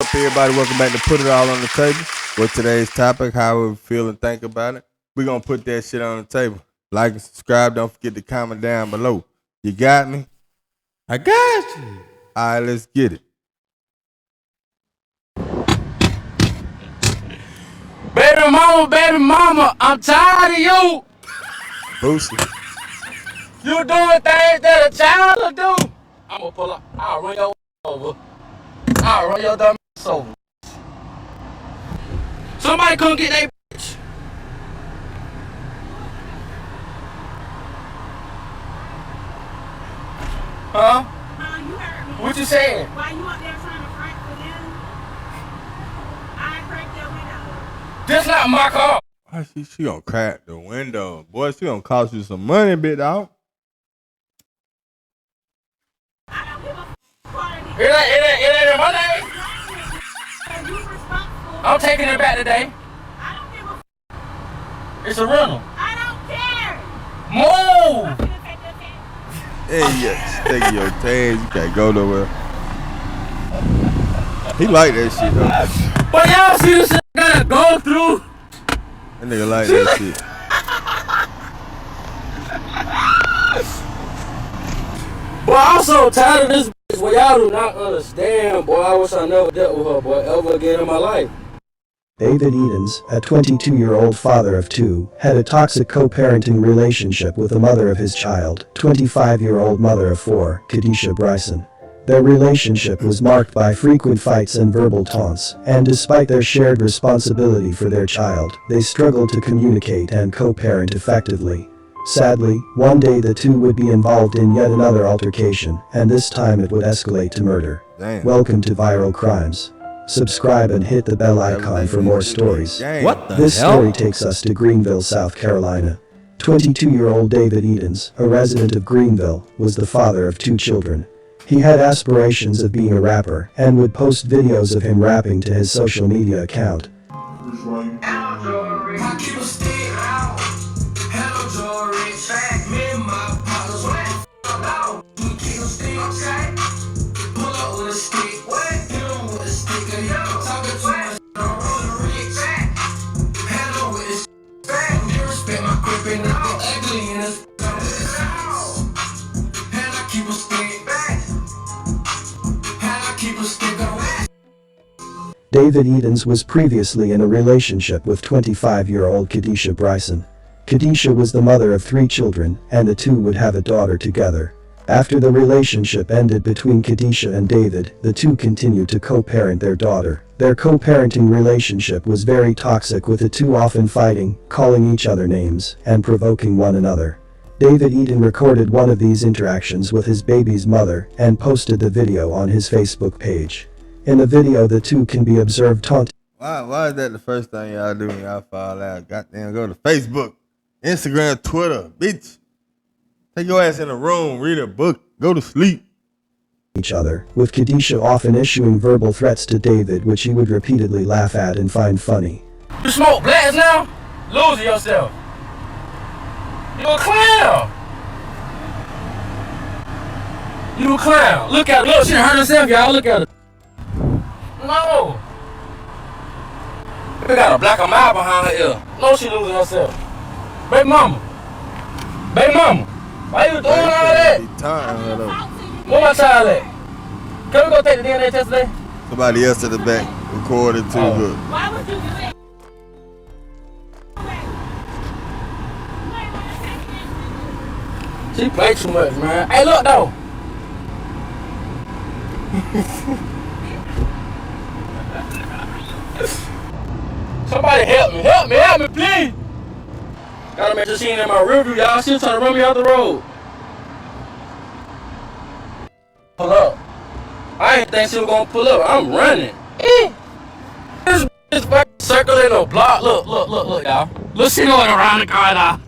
Up, everybody? Welcome back to Put It All on the Table. With today's topic, how we feel and think about it. We're going to put that shit on the table. Like and subscribe. Don't forget to comment down below. You got me? I got you. All right, let's get it. Baby mama, I'm tired of you. Boosie. You doing things that a child will do. I'm going to pull up. I'll run your over. I'll run your dumb ass over. Somebody come get that bitch. Huh? You heard me. What you saying? Why you up there trying to crank for them? I cracked your window. This not my car. Why she gonna crack the window? Boy, she gonna cost you some money, big dog. I don't give a part of It ain't in my name. You responsible. I'm taking it back today. I don't give a It's a rental. I don't care. Move. I'm gonna take the thing. Hey, yeah, take your tags. You can't go nowhere. He like that shit, though. But y'all see this shit I gotta go through. That nigga like that shit. Boy, I'm so tired of this bitch. Boy, y'all do not understand. Boy, I wish I never dealt with her, boy, ever again in my life. David Edens, a 22-year-old father of two, had a toxic co-parenting relationship with the mother of his child, 25-year-old mother of four, Kadisha Bryson. Their relationship was marked by frequent fights and verbal taunts, and despite their shared responsibility for their child, they struggled to communicate and co-parent effectively. Sadly, one day the two would be involved in yet another altercation, and this time it would escalate to murder. Damn. Welcome to Viral Crimes. Subscribe and hit the bell icon for more stories. Damn. What the This hell? story takes us to Greenville, South Carolina. 22-year-old David Edens, a resident of Greenville, was the father of two children. He had aspirations of being a rapper and would post videos of him rapping to his social media account. David Edens was previously in a relationship with 25-year-old Kadisha Bryson. Kadisha was the mother of three children, and the two would have a daughter together. After the relationship ended between Kadisha and David, the two continued to co-parent their daughter. Their co-parenting relationship was very toxic, with the two often fighting, calling each other names, and provoking one another. David Eden recorded one of these interactions with his baby's mother and posted the video on his Facebook page. In the video, the two can be observed taunting. Why is that the first thing y'all do when y'all fall out? Goddamn, go to Facebook, Instagram, Twitter, bitch. Take your ass in a room, read a book, go to sleep. Each other, with Kadisha often issuing verbal threats to David, which he would repeatedly laugh at and find funny. You smoke blacks now? Losing yourself. You a clown. You a clown. Look at her. Look, she done hurt herself, y'all. Look at her. No. We got a black mile behind her ear. No, she losing herself. Baby mama. Baby mama. Why you doing all that? Where my child at? Can we go take the DNA test today? Somebody else at the back recorded too good. Why would you do that? She play too much, man. Hey, look though. Somebody help me, please. Gotta make sure she ain't in my rear view, y'all. She was trying to run me out the road. Pull up. I didn't think she was gonna pull up. I'm running. This is fucking circling a block. Look, y'all. Look, she going around the car now.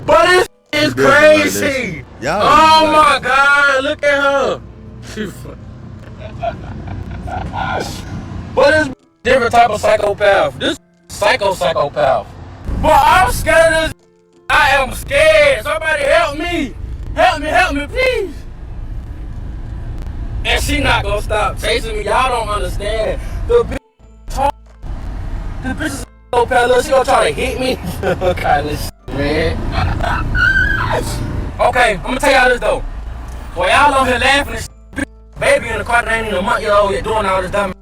But this is crazy. Y'all Oh my God, look at her. She But this different type of psychopath. This psychopath. But I'm scared of this. I am scared. Somebody help me. Help me, please. she not gonna stop chasing me. Y'all don't understand. The bitch talk. The bitch is so pale. She gonna try to hit me. Kind of shit, man. Okay, I'm gonna tell y'all this though. While y'all on here laughing and shit, baby in the car that ain't even a month old yet doing all this dumb.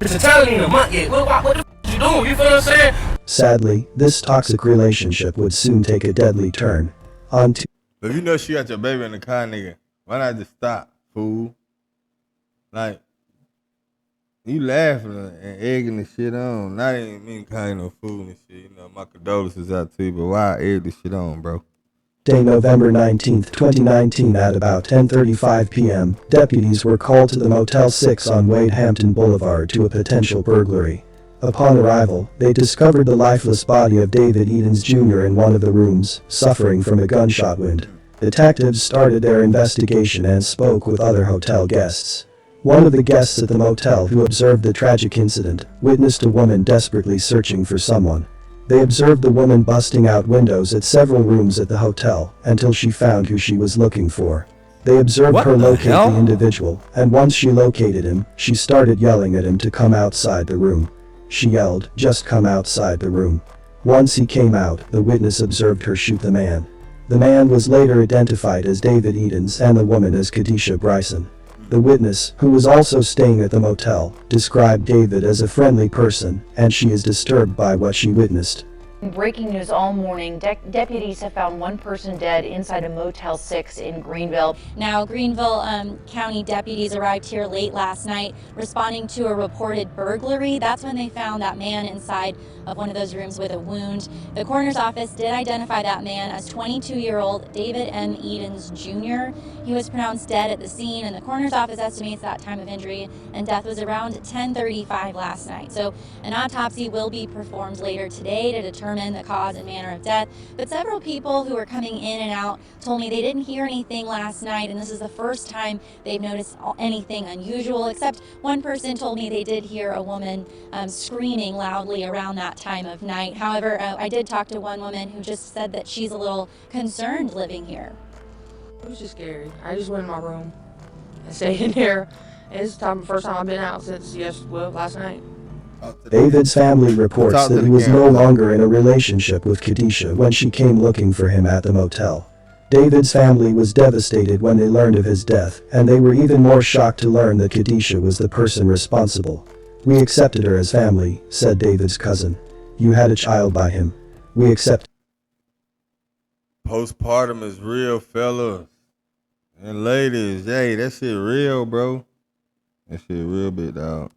Bitch, child ain't even a month yet. What the f you doing? You feel what I'm saying? Sadly, this toxic relationship would soon take a deadly turn. If you know she got your baby in the car, nigga, why not just stop, fool? Like, you laughing and egging the shit on. Not even mean kind of fool and shit. You know, my condolences out to you, but why egg this shit on, bro? November 19, 2019 at about 10:35 p.m., deputies were called to the Motel 6 on Wade Hampton Boulevard to a potential burglary. Upon arrival, they discovered the lifeless body of David Edens Jr. in one of the rooms, suffering from a gunshot wound. Detectives started their investigation and spoke with other hotel guests. One of the guests at the motel who observed the tragic incident witnessed a woman desperately searching for someone. They observed the woman busting out windows at several rooms at the hotel until she found who she was looking for. They observed her locate the individual, and once she located him, she started yelling at him to come outside the room. She yelled, "Just come outside the room." Once he came out, the witness observed her shoot the man. The man was later identified as David Edens and the woman as Kadisha Bryson. The witness, who was also staying at the motel, described David as a friendly person, and she is disturbed by what she witnessed. Breaking news all morning, deputies have found one person dead inside a Motel 6 in Greenville. Now, Greenville County deputies arrived here late last night responding to a reported burglary. That's when they found that man inside of one of those rooms with a wound. The coroner's office did identify that man as 22-year-old David M. Edens Jr. He was pronounced dead at the scene, and the coroner's office estimates that time of injury and death was around 10:35 last night. So an autopsy will be performed later today to determine the cause and manner of death. But several people who were coming in and out told me they didn't hear anything last night, and this is the first time they've noticed anything unusual, except one person told me they did hear a woman screaming loudly around that time of night. However, I did talk to one woman who just said that she's a little concerned living here. It was just scary. I just went in my room and stayed in there. It's the first time I've been out since last night. David's family reports that he was no longer in a relationship with Kadisha when she came looking for him at the motel. David's family was devastated when they learned of his death, and they were even more shocked to learn that Kadisha was the person responsible. "We accepted her as family," said David's cousin. "You had a child by him. We accept." Postpartum is real, fellas and ladies. Hey, that shit real, bro. That shit real big, dog.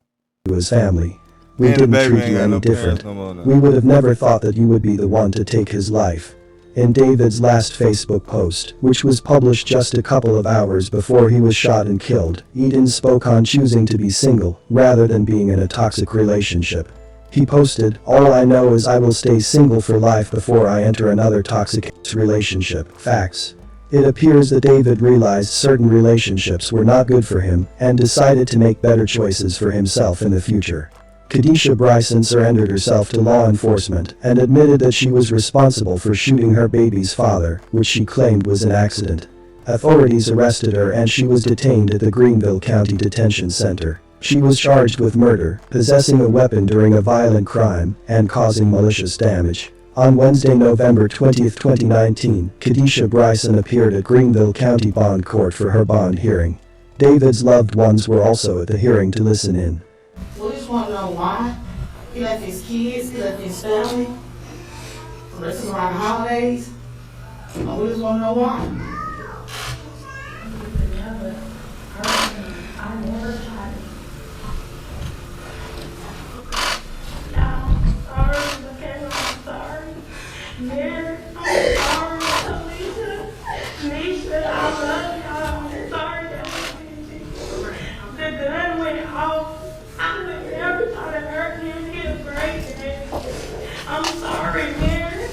"To his family. We didn't treat you any different. We would have never thought that you would be the one to take his life." In David's last Facebook post, which was published just a couple of hours before he was shot and killed, Edens spoke on choosing to be single rather than being in a toxic relationship. He posted, "All I know is I will stay single for life before I enter another toxic relationship. Facts." It appears that David realized certain relationships were not good for him and decided to make better choices for himself in the future. Kadisha Bryson surrendered herself to law enforcement and admitted that she was responsible for shooting her baby's father, which she claimed was an accident. Authorities arrested her and she was detained at the Greenville County Detention Center. She was charged with murder, possessing a weapon during a violent crime, and causing malicious damage. On Wednesday, November 20, 2019, Kadisha Bryson appeared at Greenville County Bond Court for her bond hearing. David's loved ones were also at the hearing to listen in. We just want to know why. He left his kids, he left his family. This is around the holidays. And we just want to know why. I never tried. I'm sorry, Michaela, I'm sorry. Mary, I'm sorry, Alicia. Nisha, I love y'all. I'm sorry that the gun went off. I would never try to hurt him. He a great man. I'm sorry, Mary.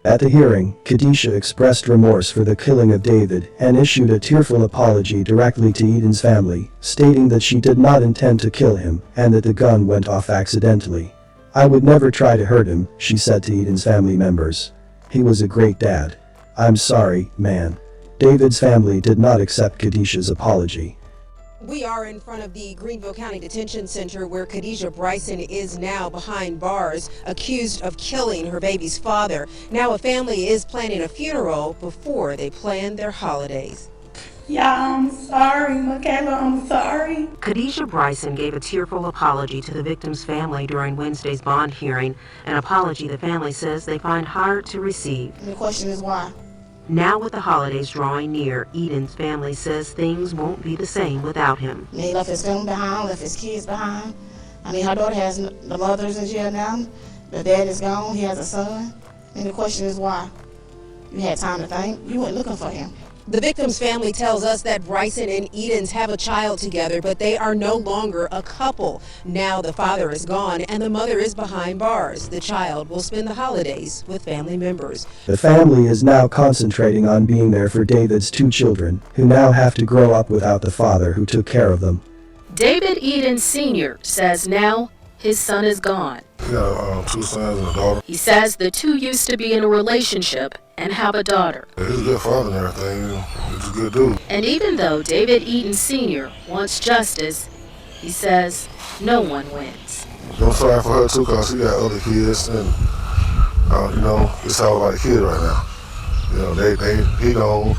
At the hearing, Kadisha expressed remorse for the killing of David and issued a tearful apology directly to Edens' family, stating that she did not intend to kill him and that the gun went off accidentally. "I would never try to hurt him," she said to Edens' family members. "He was a great dad. I'm sorry, man." David's family did not accept Khadisha's apology. We are in front of the Greenville County Detention Center where Khadisha Bryson is now behind bars, accused of killing her baby's father. Now a family is planning a funeral before they plan their holidays. Yeah, I'm sorry, Michaela, I'm sorry. Khadisha Bryson gave a tearful apology to the victim's family during Wednesday's bond hearing, an apology the family says they find hard to receive. And the question is why? Now with the holidays drawing near, Eden's family says things won't be the same without him. He left his family behind, left his kids behind. I mean, her daughter has, the mother's in jail now, the dad is gone, he has a son. And the question is why? You had time to think, you went looking for him. The victim's family tells us that Bryson and Edens have a child together, but they are no longer a couple. Now the father is gone and the mother is behind bars. The child will spend the holidays with family members. The family is now concentrating on being there for David's 2 children, who now have to grow up without the father who took care of them. David Eden Sr. says now his son is gone. He got 2 sons and a daughter. He says the two used to be in a relationship and have a daughter. Yeah, he's a good father and everything. He's a good dude. And even though David Eden Sr. wants justice, he says no one wins. I'm sorry for her too, because she got other kids, and it's all about the kid right now. He gone.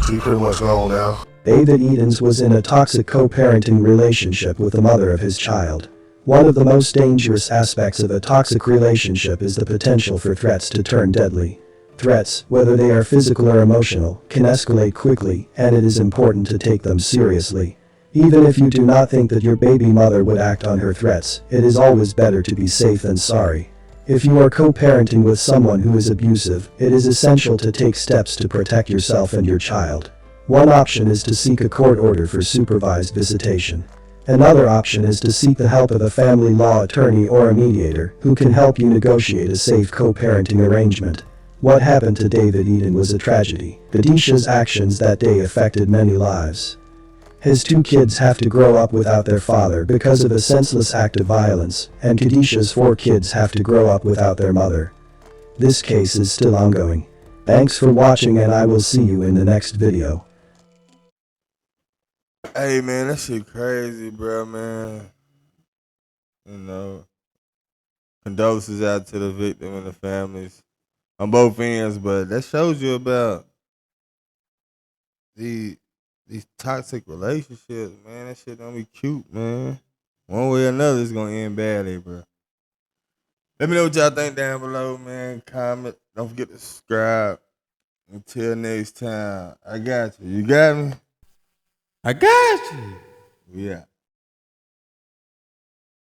She pretty much gone now. David Edens was in a toxic co-parenting relationship with the mother of his child. One of the most dangerous aspects of a toxic relationship is the potential for threats to turn deadly. Threats, whether they are physical or emotional, can escalate quickly, and it is important to take them seriously. Even if you do not think that your baby mother would act on her threats, it is always better to be safe than sorry. If you are co-parenting with someone who is abusive, it is essential to take steps to protect yourself and your child. One option is to seek a court order for supervised visitation. Another option is to seek the help of a family law attorney or a mediator who can help you negotiate a safe co-parenting arrangement. What happened to David Eden was a tragedy. Khadisha's actions that day affected many lives. His 2 kids have to grow up without their father because of a senseless act of violence, and Khadisha's 4 kids have to grow up without their mother. This case is still ongoing. Thanks for watching, and I will see you in the next video. Hey, man, that shit crazy, bro, man. Condolences out to the victim and the families on both ends, but that shows you about these toxic relationships, man. That shit don't be cute, man. One way or another, it's gonna end badly, bro. Let me know what y'all think down below, man. Comment. Don't forget to subscribe. Until next time, I got you. You got me? I got you. Yeah.